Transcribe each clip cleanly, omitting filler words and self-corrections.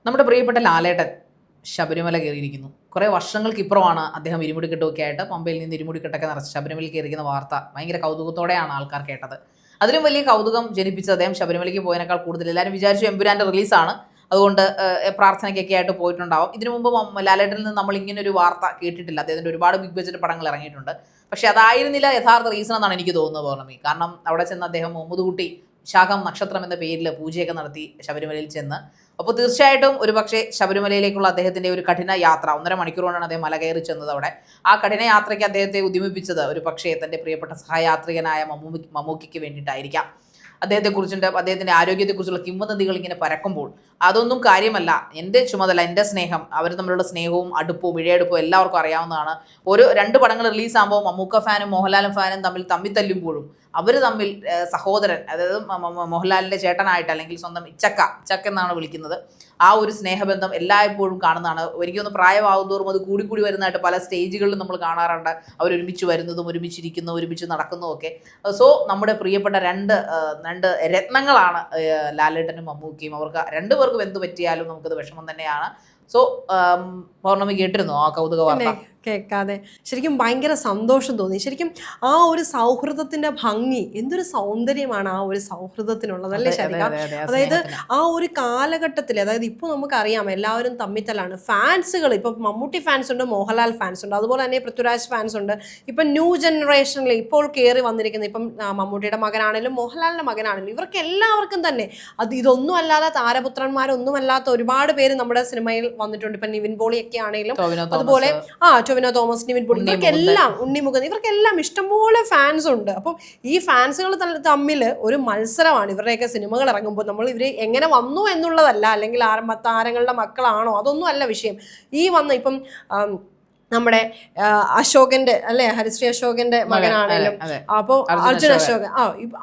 നമ്മുടെ പ്രിയപ്പെട്ട ലാലേട്ടൻ ശബരിമല കയറിയിരിക്കുന്നു. കുറേ വർഷങ്ങൾക്കിപ്പുറമാണ് അദ്ദേഹം ഇരുമുടിക്കെട്ടൊക്കെ ആയിട്ട് പമ്പയിൽ നിന്ന് ഇരുമുടിക്കെട്ടൊക്കെ നിറച്ച് ശബരിമലയിൽ കയറിയിരിക്കുന്ന വാർത്ത ഭയങ്കര കൗതുകത്തോടെയാണ് ആൾക്കാർ കേട്ടത്. അതിലും വലിയ കൗതുകം ജനിപ്പിച്ചത് അദ്ദേഹം ശബരിമലയ്ക്ക് പോയതിനേക്കാൾ കൂടുതൽ എല്ലാവരും വിചാരിച്ചു എമ്പുരാൻ്റെ റിലീസാണ്, അതുകൊണ്ട് പ്രാർത്ഥനയ്ക്കൊക്കെ ആയിട്ട് പോയിട്ടുണ്ടാവും. ഇതിനു മുമ്പ് ലാലേട്ടനിൽ നിന്ന് നമ്മൾ ഇങ്ങനെ ഒരു വാർത്ത കേട്ടിട്ടില്ല. അദ്ദേഹത്തിൻ്റെ ഒരുപാട് ബിഗ് ബഡ്ജറ്റ് പടങ്ങൾ ഇറങ്ങിയിട്ടുണ്ട്. പക്ഷേ അതായിരുന്നില്ല യഥാർത്ഥ റീസൺ എന്നാണ് എനിക്ക് തോന്നുന്നത് പൗർണമി. കാരണം അവിടെ ചെന്ന് അദ്ദേഹം മുഹമ്മദ് കുട്ടി ശാഖം നക്ഷത്രം എന്ന പേരിൽ പൂജയൊക്കെ നടത്തി ശബരിമലയിൽ ചെന്ന്. അപ്പോൾ തീർച്ചയായിട്ടും ഒരു പക്ഷേ ശബരിമലയിലേക്കുള്ള അദ്ദേഹത്തിൻ്റെ ഒരു കഠിന യാത്ര 1.5 മണിക്കൂർ കൊണ്ടാണ് അദ്ദേഹം മല കയറി ചെന്നത്. അവിടെ ആ കഠിന യാത്രയ്ക്ക് അദ്ദേഹത്തെ ഉദ്യമിപ്പിച്ചത് ഒരു പക്ഷേ തൻ്റെ പ്രിയപ്പെട്ട സഹയാത്രികനായ മമ്മൂക്കിക്ക് വേണ്ടിയിട്ടായിരിക്കാം. അദ്ദേഹത്തിൻ്റെ ആരോഗ്യത്തെക്കുറിച്ചുള്ള കിംവദന്തികൾ ഇങ്ങനെ പരക്കുമ്പോൾ അതൊന്നും കാര്യമല്ല. എൻ്റെ ചുമതല, എൻ്റെ സ്നേഹം, അവർ തമ്മിലുള്ള സ്നേഹവും അടുപ്പവും ഇഴയെടുപ്പവും എല്ലാവർക്കും അറിയാവുന്നതാണ്. 2 പടങ്ങൾ റിലീസാകുമ്പോൾ മമ്മൂക്ക ഫാനും മോഹൻലാലും ഫാനും തമ്മിൽ തല്ലുമ്പോഴും അവർ തമ്മിൽ സഹോദരൻ, അതായത് മോഹൻലാലിൻ്റെ ചേട്ടനായിട്ട് അല്ലെങ്കിൽ സ്വന്തം ഇച്ചക്ക എന്നാണ് വിളിക്കുന്നത്, ആ ഒരു സ്നേഹബന്ധം എല്ലായ്പ്പോഴും കാണുന്നതാണ്. ഒരിക്കലും പ്രായമാകുന്തോറും അത് കൂടി വരുന്നതായിട്ട് പല സ്റ്റേജുകളിലും നമ്മൾ കാണാറുണ്ട്. അവരൊരുമിച്ച് വരുന്നതും ഒരുമിച്ചിരിക്കുന്നതും ഒരുമിച്ച് നടക്കുന്നതും ഒക്കെ. സോ നമ്മുടെ പ്രിയപ്പെട്ട രണ്ട് രത്നങ്ങളാണ് ലാലേട്ടനും മമ്മൂക്കിയും. അവർക്ക് 2 പേർക്കും എന്ത് പറ്റിയാലും നമുക്കത് വിഷമം തന്നെയാണ്. സോ പൗർണമി കേട്ടിരുന്നു ആ കൗതുക വാർത്ത? കേൾക്കാതെ ശരിക്കും ഭയങ്കര സന്തോഷം തോന്നി. ശരിക്കും ആ ഒരു സൗഹൃദത്തിന്റെ ഭംഗി, എന്തൊരു സൗന്ദര്യമാണ് ആ ഒരു സൗഹൃദത്തിനുള്ളത്, അല്ലേ ശരിക്ക? അതായത് ആ ഒരു കാലഘട്ടത്തിൽ, അതായത് ഇപ്പോൾ നമുക്കറിയാം എല്ലാവരും തമ്മിത്തലാണ്. ഫാൻസുകൾ ഇപ്പം മമ്മൂട്ടി ഫാൻസ് ഉണ്ട്, മോഹൻലാൽ ഫാൻസ് ഉണ്ട്, അതുപോലെ തന്നെ പൃഥ്വിരാജ് ഫാൻസ് ഉണ്ട്. ഇപ്പം ന്യൂ ജനറേഷനിൽ ഇപ്പോൾ കയറി വന്നിരിക്കുന്ന ഇപ്പം മമ്മൂട്ടിയുടെ മകനാണെങ്കിലും മോഹൻലാലിന്റെ മകനാണെങ്കിലും ഇവർക്ക് എല്ലാവർക്കും തന്നെ ഇതൊന്നും അല്ലാതെ താരപുത്രന്മാരൊന്നും അല്ലാത്ത ഒരുപാട് പേര് നമ്മുടെ സിനിമയിൽ വന്നിട്ടുണ്ട്. ഇപ്പം നിവിൻ പോളിയൊക്കെ ആണെങ്കിലും, അതുപോലെ ടൊവിനോ തോമസ്, നിവിൻ പോളി, ഇവർക്കെല്ലാം, ഉണ്ണിമുഖൻ, ഇവർക്കെല്ലാം ഇഷ്ടംപോലെ ഫാൻസ് ഉണ്ട്. അപ്പം ഈ ഫാൻസുകൾ തമ്മിൽ ഒരു മത്സരമാണ്. ഇവരുടെയൊക്കെ സിനിമകൾ ഇറങ്ങുമ്പോൾ നമ്മൾ ഇവർ എങ്ങനെ വന്നു എന്നുള്ളതല്ല, അല്ലെങ്കിൽ താരങ്ങളുടെ മക്കളാണോ, അതൊന്നും അല്ല വിഷയം. ഈ വന്ന ഇപ്പം നമ്മുടെ അശോകന്റെ, അല്ലെ, ഹരിശ്രീ അശോകന്റെ മകനാണേലും, അപ്പോൾ അർജുൻ അശോകൻ,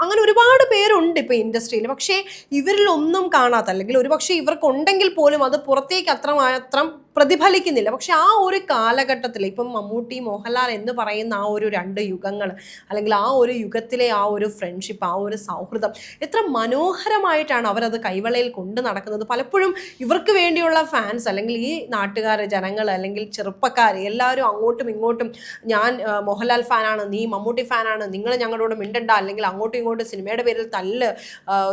അങ്ങനെ ഒരുപാട് പേരുണ്ട് ഇപ്പൊ ഇൻഡസ്ട്രിയിൽ. പക്ഷേ ഇവരിൽ ഒന്നും കാണാത്ത, അല്ലെങ്കിൽ ഒരുപക്ഷെ ഇവർക്കുണ്ടെങ്കിൽ പോലും അത് പുറത്തേക്ക് അത്രമാത്രം പ്രതിഫലിക്കുന്നില്ല. പക്ഷെ ആ ഒരു കാലഘട്ടത്തിൽ ഇപ്പം മമ്മൂട്ടി മോഹൻലാൽ എന്ന് പറയുന്ന ആ ഒരു 2 യുഗങ്ങൾ, അല്ലെങ്കിൽ ആ ഒരു യുഗത്തിലെ ആ ഒരു ഫ്രണ്ട്ഷിപ്പ്, ആ ഒരു സൗഹൃദം എത്ര മനോഹരമായിട്ടാണ് അവരത് കൈവളയിൽ കൊണ്ട് നടക്കുന്നത്. പലപ്പോഴും ഇവർക്ക് വേണ്ടിയുള്ള ഫാൻസ്, അല്ലെങ്കിൽ ഈ നാട്ടുകാർ, ജനങ്ങൾ, അല്ലെങ്കിൽ ചെറുപ്പക്കാർ എല്ലാവരും അങ്ങോട്ടും ഇങ്ങോട്ടും, ഞാൻ മോഹൻലാൽ ഫാനാണ്, നീ മമ്മൂട്ടി ഫാനാണ്, നിങ്ങൾ ഞങ്ങളോട് മിണ്ടണ്ട, അല്ലെങ്കിൽ അങ്ങോട്ടും ഇങ്ങോട്ടും സിനിമയുടെ പേരിൽ തല്ല്,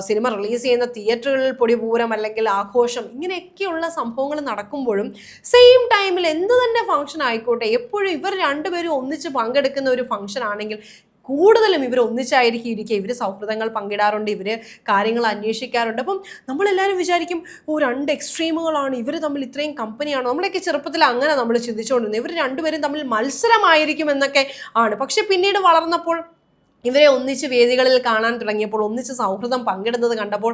സിനിമ റിലീസ് ചെയ്യുന്ന തിയേറ്ററുകളിൽ പൊടിപൂരം അല്ലെങ്കിൽ ആഘോഷം, ഇങ്ങനെയൊക്കെയുള്ള സംഭവങ്ങൾ നടക്കുമ്പോഴും സെയിം ടൈമിൽ എന്ത് തന്നെ ഫംഗ്ഷൻ ആയിക്കോട്ടെ, എപ്പോഴും ഇവർ 2 പേരും ഒന്നിച്ച് പങ്കെടുക്കുന്ന ഒരു ഫംഗ്ഷൻ ആണെങ്കിൽ കൂടുതലും ഇവർ ഒന്നിച്ചായിരിക്കും ഇരിക്കുക. ഇവർ സൗഹൃദങ്ങൾ പങ്കിടാറുണ്ട്, ഇവർ കാര്യങ്ങൾ അന്വേഷിക്കാറുണ്ട്. അപ്പം നമ്മളെല്ലാവരും വിചാരിക്കും, 2 എക്സ്ട്രീമുകളാണ്, ഇവർ തമ്മിൽ ഇത്രയും കമ്പനിയാണോ? നമ്മളൊക്കെ ചെറുപ്പത്തിൽ അങ്ങനെ നമ്മൾ ചിന്തിച്ചുകൊണ്ടിരുന്നത്. ഇവർ 2 പേരും തമ്മിൽ മത്സരമായിരിക്കും എന്നൊക്കെ ആണ്. പക്ഷെ പിന്നീട് വളർന്നപ്പോൾ ഇവരെ ഒന്നിച്ച് വേദികളിൽ കാണാൻ തുടങ്ങിയപ്പോൾ, ഒന്നിച്ച് സൗഹൃദം പങ്കിടുന്നത് കണ്ടപ്പോൾ,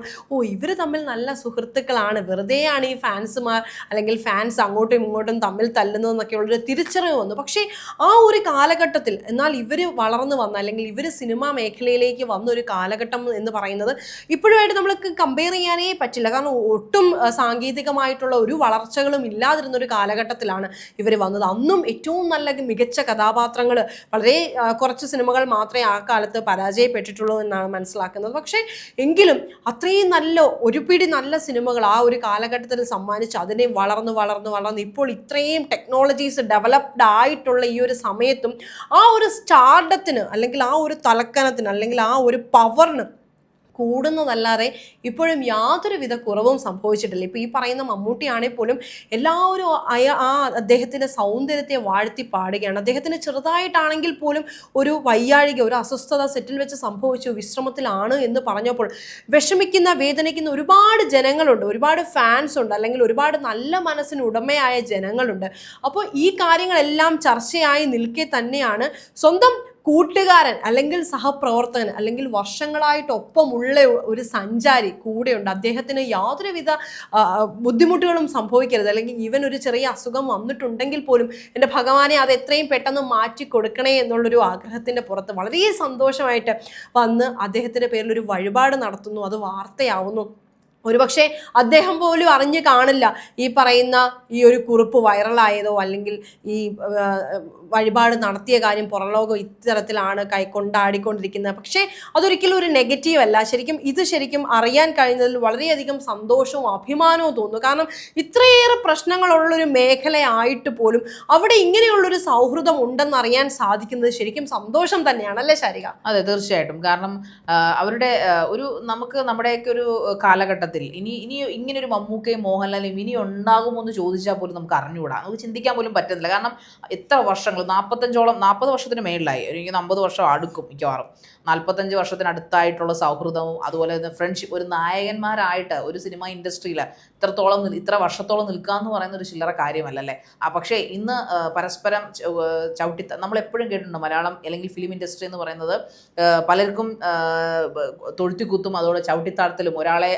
ഇവർ തമ്മിൽ നല്ല സുഹൃത്തുക്കളാണ്, വെറുതെയാണ് ഈ ഫാൻസുമാർ അല്ലെങ്കിൽ ഫാൻസ് അങ്ങോട്ടും ഇങ്ങോട്ടും തമ്മിൽ തല്ലുന്നതെന്നൊക്കെയുള്ളൊരു തിരിച്ചറിവ് വന്നു. പക്ഷേ ആ ഒരു കാലഘട്ടത്തിൽ, എന്നാൽ ഇവർ വളർന്നു വന്ന, അല്ലെങ്കിൽ ഇവർ സിനിമാ മേഖലയിലേക്ക് വന്നൊരു കാലഘട്ടം എന്ന് പറയുന്നത് ഇപ്പോഴുമായിട്ട് നമ്മൾക്ക് കമ്പയർ ചെയ്യാനേ പറ്റില്ല. കാരണം ഒട്ടും സാങ്കേതികമായിട്ടുള്ള ഒരു വളർച്ചകളും ഇല്ലാതിരുന്നൊരു കാലഘട്ടത്തിലാണ് ഇവർ വന്നത്. അന്നും ഏറ്റവും നല്ല മികച്ച കഥാപാത്രങ്ങൾ, വളരെ കുറച്ച് സിനിമകൾ മാത്രമേ ആ കാലത്ത് പരാജയപ്പെട്ടിട്ടുള്ളൂ എന്നാണ് മനസ്സിലാക്കുന്നത്. പക്ഷേ എങ്കിലും അത്രയും നല്ല ഒരു പിടി നല്ല സിനിമകൾ ആ ഒരു കാലഘട്ടത്തിൽ സമ്മാനിച്ച് അതിനെ വളർന്ന് ഇപ്പോൾ ഇത്രയും ടെക്നോളജീസ് ഡെവലപ്ഡ് ആയിട്ടുള്ള ഈ ഒരു സമയത്തും ആ ഒരു സ്റ്റാർഡത്തിന്, അല്ലെങ്കിൽ ആ ഒരു തലക്കനത്തിന്, അല്ലെങ്കിൽ ആ ഒരു പവറിന് കൂടുന്നതല്ലാതെ ഇപ്പോഴും യാതൊരുവിധ കുറവും സംഭവിച്ചിട്ടില്ല. ഇപ്പോൾ ഈ പറയുന്ന മമ്മൂട്ടി ആണെങ്കിൽ പോലും എല്ലാവരും അദ്ദേഹത്തിൻ്റെ സൗന്ദര്യത്തെ വാഴ്ത്തി പാടുകയാണ്. അദ്ദേഹത്തിന് ചെറുതായിട്ടാണെങ്കിൽ പോലും ഒരു വയ്യാഴിക, ഒരു അസ്വസ്ഥത സെറ്റിൽ വെച്ച് സംഭവിച്ചു, വിശ്രമത്തിലാണ് എന്ന് പറഞ്ഞപ്പോൾ വിഷമിക്കുന്ന, വേദനിക്കുന്ന ഒരുപാട് ജനങ്ങളുണ്ട്, ഒരുപാട് ഫാൻസ് ഉണ്ട്, അല്ലെങ്കിൽ ഒരുപാട് നല്ല മനസ്സിന് ഉടമയായ ജനങ്ങളുണ്ട്. അപ്പോൾ ഈ കാര്യങ്ങളെല്ലാം ചർച്ചയായി നിൽക്കെ തന്നെയാണ് സ്വന്തം കൂട്ടുകാരൻ, അല്ലെങ്കിൽ സഹപ്രവർത്തകൻ, അല്ലെങ്കിൽ വർഷങ്ങളായിട്ടൊപ്പമുള്ള ഒരു സഞ്ചാരി കൂടെയുണ്ട്. അദ്ദേഹത്തിന് യാതൊരുവിധ ബുദ്ധിമുട്ടുകളും സംഭവിക്കരുത്, അല്ലെങ്കിൽ ഈവൻ ഒരു ചെറിയ അസുഖം വന്നിട്ടുണ്ടെങ്കിൽ പോലും എൻ്റെ ഭഗവാനെ അത് എത്രയും പെട്ടെന്ന് മാറ്റി കൊടുക്കണേ എന്നുള്ളൊരു ആഗ്രഹത്തിൻ്റെ പുറത്ത് വളരെ സന്തോഷമായിട്ട് വന്ന് അദ്ദേഹത്തിൻ്റെ പേരിൽ ഒരു വഴിപാട് നടത്തുന്നു, അത് വാർത്തയാവുന്നു. ഒരുപക്ഷെ അദ്ദേഹം പോലും അറിഞ്ഞു കാണില്ല ഈ പറയുന്ന ഈ ഒരു കുറിപ്പ് വൈറലായതോ അല്ലെങ്കിൽ ഈ വഴിപാട് നടത്തിയ കാര്യം പുറംലോകം ഇത്തരത്തിലാണ് കൊണ്ടാടിക്കൊണ്ടിരിക്കുന്നത്. പക്ഷേ അതൊരിക്കലും ഒരു നെഗറ്റീവ് അല്ല. ശരിക്കും അറിയാൻ കഴിഞ്ഞതിൽ വളരെയധികം സന്തോഷവും അഭിമാനവും തോന്നുന്നു. കാരണം ഇത്രയേറെ പ്രശ്നങ്ങളുള്ളൊരു മേഖലയായിട്ട് പോലും അവിടെ ഇങ്ങനെയുള്ളൊരു സൗഹൃദം ഉണ്ടെന്ന് അറിയാൻ സാധിക്കുന്നത് ശരിക്കും സന്തോഷം തന്നെയാണ്, അല്ലേ ശാരിക? അതെ, തീർച്ചയായിട്ടും. കാരണം അവരുടെ ഒരു നമുക്ക് നമ്മുടെയൊക്കെ ഒരു കാലഘട്ടത്തിൽ ഇനി ഇങ്ങനെ ഒരു മമ്മൂക്കയും മോഹൻലാലും ഇനി ഉണ്ടാകുമോ എന്ന് ചോദിച്ചാൽ പോലും നമുക്ക് അറിഞ്ഞുകൂടാ, നമുക്ക് ചിന്തിക്കാൻ പോലും പറ്റുന്നില്ല. കാരണം എത്ര വർഷങ്ങൾ 40 വർഷത്തിന് മേളിലായി, എനിക്ക് 50 വർഷം അടുക്കും മിക്കവാറും. 45 വർഷത്തിനടുത്തായിട്ടുള്ള സൗഹൃദവും അതുപോലെ തന്നെ ഫ്രണ്ട്ഷിപ്പ്, ഒരു നായകന്മാരായിട്ട് ഒരു സിനിമ ഇൻഡസ്ട്രിയിൽ ഇത്ര വർഷത്തോളം നിൽക്കുക എന്ന് പറയുന്ന ഒരു ചില്ലറ കാര്യമല്ലല്ലേ. പക്ഷേ ഇന്ന് പരസ്പരം നമ്മൾ എപ്പോഴും കേട്ടിട്ടുണ്ട് മലയാളം അല്ലെങ്കിൽ ഫിലിം ഇൻഡസ്ട്രി എന്ന് പറയുന്നത് പലർക്കും തൊഴുത്തിക്കുത്തും അതോടെ ചവിട്ടിത്താഴത്തിലും ഒരാളെ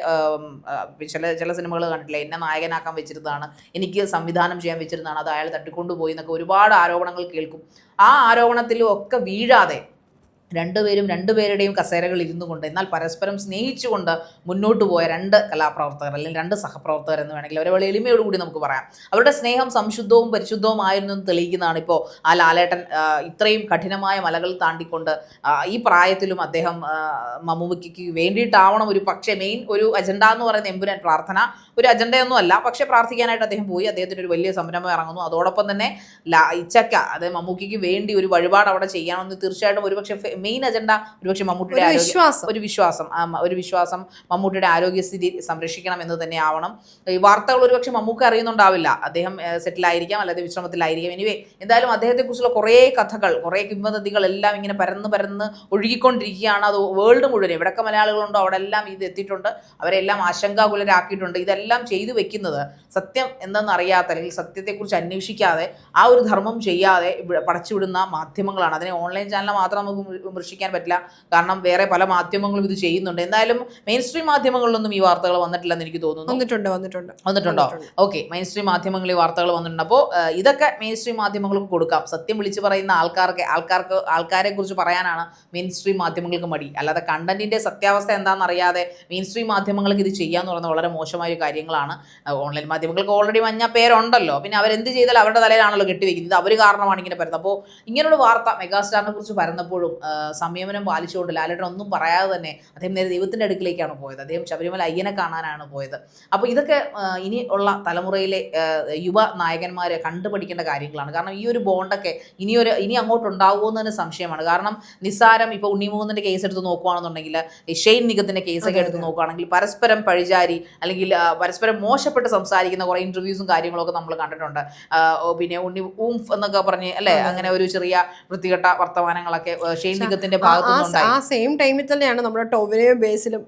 ചില സിനിമകൾ കണ്ടിട്ടില്ല, എന്നെ നായകനാക്കാൻ വെച്ചിരുന്നതാണ്, എനിക്ക് സംവിധാനം ചെയ്യാൻ വെച്ചിരുന്നതാണ്, അത് അയാൾ തട്ടിക്കൊണ്ടുപോയി എന്നൊക്കെ ഒരുപാട് ആരോപണങ്ങൾ കേൾക്കും. ആ ആരോപണത്തിലും ഒക്കെ വീഴാതെ രണ്ടുപേരുടെയും കസേരകൾ ഇരുന്നു കൊണ്ട് എന്നാൽ പരസ്പരം സ്നേഹിച്ചുകൊണ്ട് മുന്നോട്ട് പോയ 2 കലാപ്രവർത്തകർ അല്ലെങ്കിൽ 2 സഹപ്രവർത്തകർ എന്ന് വേണമെങ്കിൽ അവരെ വളരെ എളിമയോടുകൂടി നമുക്ക് പറയാം. അവരുടെ സ്നേഹം സംശുദ്ധവും പരിശുദ്ധവുമായിരുന്നു എന്ന് തെളിയിക്കുന്നതാണ് ഇപ്പോൾ ആ ലാലേട്ടൻ ഇത്രയും കഠിനമായ മലകൾ താണ്ടിക്കൊണ്ട് ഈ പ്രായത്തിലും അദ്ദേഹം മമ്മൂക്കയ്ക്ക് വേണ്ടിയിട്ടാവണം ഒരു പക്ഷേ മെയിൻ ഒരു അജണ്ട എന്ന് പറയുന്ന എമ്പുരാൻ പ്രാർത്ഥന ഒരു അജണ്ടയൊന്നും അല്ല, പക്ഷേ പ്രാർത്ഥിക്കാനായിട്ട് അദ്ദേഹം പോയി. അദ്ദേഹത്തിന് ഒരു വലിയ സംരംഭം ഇറങ്ങുന്നു. അതോടൊപ്പം തന്നെ ഇച്ചക്ക അതായത് മമ്മൂക്കയ്ക്ക് വേണ്ടി ഒരു വഴിപാട് അവിടെ ചെയ്യണമെന്ന് തീർച്ചയായിട്ടും ഒരുപക്ഷെ മെയിൻ അജണ്ട ഒരുപക്ഷെ മമ്മൂട്ടിയുടെ ഒരു വിശ്വാസം മമ്മൂട്ടിയുടെ ആരോഗ്യസ്ഥിതി സംരക്ഷിക്കണം എന്ന് തന്നെ ആവണം. ഈ വാർത്തകൾ ഒരുപക്ഷെ മമ്മൂക്ക അറിയുന്നുണ്ടാവില്ല, അദ്ദേഹം സെറ്റിലായിരിക്കാം അല്ലെങ്കിൽ വിശ്രമത്തിലായിരിക്കാം. എനിവേ എന്തായാലും അദ്ദേഹത്തെക്കുറിച്ചുള്ള കുറേ കഥകൾ, കുറേ കിംവദന്തികൾ എല്ലാം ഇങ്ങനെ പരന്ന് ഒഴുകിക്കൊണ്ടിരിക്കുകയാണ്. അത് വേൾഡ് മുഴുവൻ എവിടെയൊക്കെ മലയാളികളുണ്ടോ അവിടെ എല്ലാം ഇത് എത്തിയിട്ടുണ്ട്, അവരെല്ലാം ആശങ്കാകുലരാക്കിയിട്ടുണ്ട്. ഇതെല്ലാം ചെയ്തു വെക്കുന്നത് സത്യം എന്തെന്നറിയാത്ത അല്ലെങ്കിൽ സത്യത്തെക്കുറിച്ച് അന്വേഷിക്കാതെ ആ ഒരു ധർമ്മം ചെയ്യാതെ പടച്ചുവിടുന്ന മാധ്യമങ്ങളാണ്. അതിനെ ഓൺലൈൻ ചാനൽ മാത്രം നമുക്ക് വിമർശിക്കാൻ പറ്റില്ല, കാരണം വേറെ പല മാധ്യമങ്ങളും ഇത് ചെയ്യുന്നുണ്ട്. എന്തായാലും മെയിൻ സ്ട്രീം മാധ്യമങ്ങളിലൊന്നും ഈ വാർത്തകൾ വന്നിട്ടില്ലെന്ന് എനിക്ക് തോന്നുന്നു. വന്നിട്ടുണ്ടോ? ഓക്കെ, മെയിൻ സ്ട്രീം മാധ്യമങ്ങളിൽ ഈ വാർത്തകൾ വന്നിട്ടുണ്ട്. അപ്പോൾ ഇതൊക്കെ മെയിൻ സ്ട്രീം മാധ്യമങ്ങൾക്ക് കൊടുക്കാം. സത്യം വിളിച്ചു പറയുന്ന ആൾക്കാരെ കുറിച്ച് പറയാനാണ് മെയിൻ സ്ട്രീം മാധ്യമങ്ങൾക്ക് മടി. അല്ലാതെ കണ്ടന്റിന്റെ സത്യാവസ്ഥ എന്താണെന്ന് അറിയാതെ മെയിൻ സ്ട്രീം മാധ്യമങ്ങൾക്ക് ഇത് ചെയ്യാന്ന് പറയുന്നത് വളരെ മോശമായ കാര്യങ്ങളാണ്. ഓൺലൈൻ മാധ്യമങ്ങൾക്ക് ഓൾറെഡി മഞ്ഞ പേരുണ്ടല്ലോ, പിന്നെ അവരെന്ത് ചെയ്താലും അവരുടെ തലയിലാണല്ലോ കെട്ടിവെക്കുന്നത്. അവർ കാരണമാണ് ഇങ്ങനെ പരുന്നത്. അപ്പോൾ ഇങ്ങനൊരു വാർത്ത മെഗാസ്റ്റാറിനെ കുറിച്ച് പരന്നപ്പോഴും സംയമനം പാലിച്ചുകൊണ്ട് ലാലേട്ടൻ ഒന്നും പറയാതെ തന്നെ അദ്ദേഹം നേരെ ദൈവത്തിൻ്റെ അടുക്കിലേക്കാണ് പോയത്. അദ്ദേഹം ശബരിമല അയ്യനെ കാണാനാണ് പോയത്. അപ്പോൾ ഇതൊക്കെ ഇനി ഉള്ള തലമുറയിലെ യുവ നായകന്മാരെ കണ്ടുപഠിക്കേണ്ട കാര്യങ്ങളാണ്. കാരണം ഈ ഒരു ബോണ്ടൊക്കെ ഇനി അങ്ങോട്ട് ഉണ്ടാകുമോ എന്നതിന് സംശയമാണ്. കാരണം നിസ്സാരം ഇപ്പോൾ ഉണ്ണിമുകുന്ദൻ്റെ കേസ് എടുത്ത് നോക്കുകയാണെന്നുണ്ടെങ്കിൽ, ഷെയ്ൻ നിഗത്തിൻ്റെ കേസൊക്കെ എടുത്ത് നോക്കുകയാണെങ്കിൽ പരസ്പരം പഴിചാരി അല്ലെങ്കിൽ പരസ്പരം മോശപ്പെട്ട് സംസാരിക്കുന്ന കുറേ ഇൻ്റർവ്യൂസും കാര്യങ്ങളൊക്കെ നമ്മൾ കണ്ടിട്ടുണ്ട്. പിന്നെ ഊംഫ് എന്നൊക്കെ പറഞ്ഞ് അല്ലേ, അങ്ങനെ ഒരു ചെറിയ വൃത്തികെട്ട വർത്തമാനങ്ങളൊക്കെ ഷെയ്ൻ നിഗത്തിന്റെ ഭാഗത്തുനിന്നുണ്ടായി. ആ സെയിം ടൈമിൽ തന്നെയാണ് നമ്മുടെ ടൊവിനോയും ബേസിലും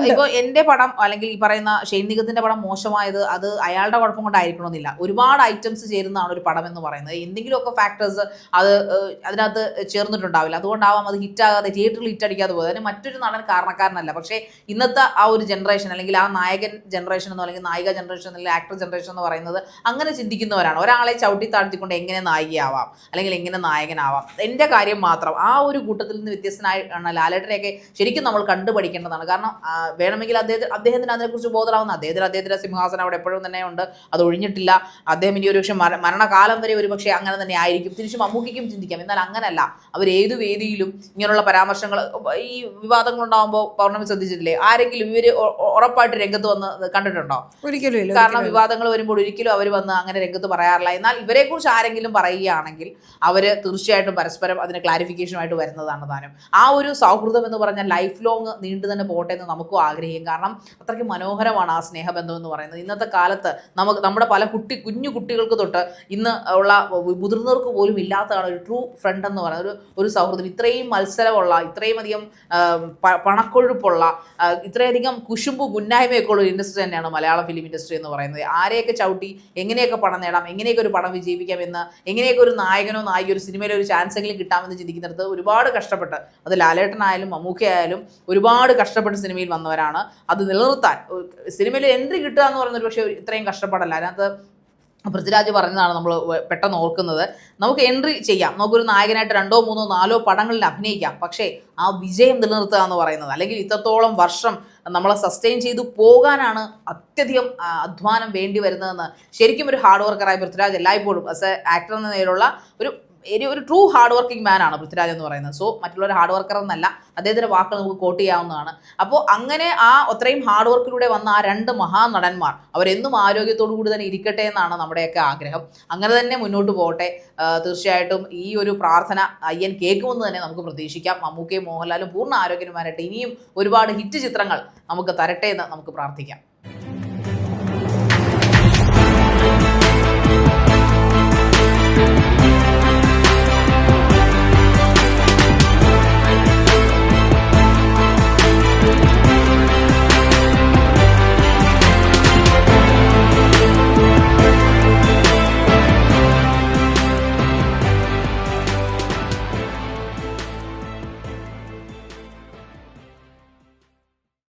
ഇപ്പോൾ എന്റെ പടം അല്ലെങ്കിൽ ഈ പറയുന്ന ഷെയ്ൻ നിഗത്തിന്റെ പടം മോശമായത് അത് അയാളുടെ കുഴപ്പം കൊണ്ടായിരിക്കണമെന്നില്ല. ഒരുപാട് ഐറ്റംസ് ചേരുന്നതാണ് ഒരു പടം എന്ന് പറയുന്നത്. എന്തെങ്കിലുമൊക്കെ ഫാക്ടേഴ്സ് അത് അതിനകത്ത് ചേർന്നിട്ടുണ്ടാവില്ല. അതുകൊണ്ടാവാം അത് ഹിറ്റാകാതെ തിയേറ്ററിൽ ഹിറ്റ് അടിക്കാതെ പോയത്. അതിന് മറ്റൊരു നടൻ കാരണക്കാരനല്ല. പക്ഷേ ഇന്നത്തെ ആ ഒരു ജനറേഷൻ അല്ലെങ്കിൽ ആ നായകൻ ജനറേഷൻ എന്നോ അല്ലെങ്കിൽ നായിക ജനറേഷൻ അല്ലെങ്കിൽ ആക്ടർ ജനറേഷൻ എന്ന് പറയുന്നത് അങ്ങനെ ചിന്തിക്കുന്നവരാണ്. ഒരാളെ ചവിട്ടി താഴ്ത്തിക്കൊണ്ട് എങ്ങനെ നായികയാവാം അല്ലെങ്കിൽ എങ്ങനെ നായകനാവാം, എൻ്റെ കാര്യം മാത്രം. ആ ഒരു കൂട്ടത്തിൽ നിന്ന് വ്യത്യസ്തനായിട്ടാണ് ലാലേട്ടനെയൊക്കെ ശരിക്കും നമ്മൾ കണ്ടുപഠിക്കേണ്ടതാണ്. കാരണം വേണമെങ്കിൽ അദ്ദേഹത്തിന് അതിനെക്കുറിച്ച് ബോധമാവുന്ന അദ്ദേഹത്തിന്റെ സിംഹാസനം അവിടെ എപ്പോഴും തന്നെ ഉണ്ട്, അത് ഒഴിഞ്ഞിട്ടില്ല. അദ്ദേഹം ഇനി ഒരുപക്ഷെ മരണകാലം വരെ ഒരുപക്ഷെ അങ്ങനെ തന്നെ ആയിരിക്കും. തിരിച്ച് മമ്മൂക്കയ്ക്കും ചിന്തിക്കാം. എന്നാൽ അങ്ങനല്ല, അവർ ഏതു വേദിയിലും ഇങ്ങനെയുള്ള പരാമർശങ്ങൾ ഈ വിവാദങ്ങളുണ്ടാകുമ്പോൾ പൗർണമി ശ്രദ്ധിച്ചിട്ടില്ലേ, ആരെങ്കിലും ഇവർ ഉറപ്പായിട്ട് രംഗത്ത് വന്ന് കണ്ടിട്ടുണ്ടോ? ഒരിക്കലും. കാരണം വിവാദങ്ങൾ വരുമ്പോൾ ഒരിക്കലും അവർ വന്ന് അങ്ങനെ രംഗത്ത് പറയാറില്ല. എന്നാൽ ഇവരെക്കുറിച്ച് ആരെങ്കിലും പറയുകയാണെങ്കിൽ അവർ തീർച്ചയായിട്ടും പരസ്പരം അതിന് ക്ലാരിഫിക്കേഷനുമായിട്ട് വരുന്നതാണ് താനും. ആ ഒരു സൗഹൃദം എന്ന് പറഞ്ഞാൽ ലൈഫ് ലോങ് നീണ്ടു തന്നെ പോട്ടെ എന്ന് നമുക്കും ആഗ്രഹിക്കും. കാരണം അത്രയ്ക്ക് മനോഹരമാണ് ആ സ്നേഹബന്ധം എന്ന് പറയുന്നത്. ഇന്നത്തെ കാലത്ത് നമ്മുടെ പല കുഞ്ഞു കുട്ടികൾക്ക് തൊട്ട് ഇന്ന് ഉള്ള മുതിർന്നവർക്ക് പോലും ഇല്ലാത്തതാണ് ഒരു ട്രൂ ഫ്രണ്ട് എന്ന് പറയുന്നത്. ഒരു സൗഹൃദം ഇത്രയും മത്സരമുള്ള, ഇത്രയും അധികം പണക്കൊഴുപ്പുള്ള, ഇത്രയധികം കുശുമ്പ് ഗുന്നായ്മയൊക്കെ ഉള്ള ഒരു ഇൻഡസ്ട്രി തന്നെയാണ് മലയാളം ഫിലിം ഇൻഡസ്ട്രി എന്ന് പറയുന്നത്. ആരെയൊക്കെ ചവിട്ടി എങ്ങനെയൊക്കെ പണം നേടാം, എങ്ങനെയൊക്കെ ഒരു പടം വിജയിപ്പിക്കാം എന്ന്, എങ്ങനെയൊക്കെ ഒരു നായകനോ നായിക ഒരു സിനിമയിലെ ഒരു ചാൻസ് എങ്കിലും കിട്ടാമെന്ന് ചിന്തിക്കുന്നിടത്ത് ഒരുപാട് കഷ്ടപ്പെട്ട്, അത് ലാലേട്ടനായാലും മമ്മൂക്കയായാലും ഒരുപാട് കഷ്ടപ്പെട്ട് സിനിമയിൽ വന്നവരാണ്. അത് നിലനിർത്താൻ സിനിമയിൽ എൻട്രി കിട്ടുക എന്ന് പറയുന്നത് പക്ഷേ ഇത്രയും കഷ്ടപ്പാടല്ല. അതിനകത്ത് പൃഥ്വിരാജ് പറഞ്ഞതാണ് നമ്മൾ പെട്ടെന്ന് ഓർക്കുന്നത്. നമുക്ക് എൻട്രി ചെയ്യാം, നമുക്കൊരു നായകനായിട്ട് 2, 3, 4 പടങ്ങളിൽ അഭിനയിക്കാം, പക്ഷേ ആ വിജയം നിലനിർത്തുക എന്ന് പറയുന്നത്, അല്ലെങ്കിൽ ഇത്രത്തോളം വർഷം നമ്മളെ സസ്റ്റെയിൻ ചെയ്തു പോകാനാണ് അത്യധികം അധ്വാനം വേണ്ടി വരുന്നതെന്ന് ശരിക്കും ഒരു ഹാർഡ് വർക്കറായ പൃഥ്വിരാജ് എല്ലായ്പ്പോഴും ആസ് എ ആക്ടർ എന്ന നിലയിലുള്ള ഒരു ട്രൂ ഹാർഡ് വർക്കിംഗ് മാൻ ആണ് പൃഥ്വിരാജ് എന്ന് പറയുന്നത്. സോ മറ്റുള്ളവർ ഹാർഡ് വർക്കർ എന്നല്ല, അദ്ദേഹത്തിൻ്റെ വാക്കുകൾ നമുക്ക് കോട്ട് ചെയ്യാവുന്നതാണ്. അപ്പോൾ അങ്ങനെ അത്രയും ഹാർഡ് വർക്കിലൂടെ വന്ന ആ 2 മഹാനടന്മാർ അവരെന്നും ആരോഗ്യത്തോടു കൂടി തന്നെ ഇരിക്കട്ടെ എന്നാണ് നമ്മുടെയൊക്കെ ആഗ്രഹം. അങ്ങനെ തന്നെ മുന്നോട്ട് പോകട്ടെ. തീർച്ചയായിട്ടും ഈ ഒരു പ്രാർത്ഥന അയ്യൻ കേൾക്കുമെന്ന് തന്നെ നമുക്ക് പ്രതീക്ഷിക്കാം. മമ്മൂക്കയും മോഹൻലാലും പൂർണ്ണ ആരോഗ്യവാനായിട്ട് ഇനിയും ഒരുപാട് ഹിറ്റ് ചിത്രങ്ങൾ നമുക്ക് തരട്ടെ എന്ന് നമുക്ക് പ്രാർത്ഥിക്കാം.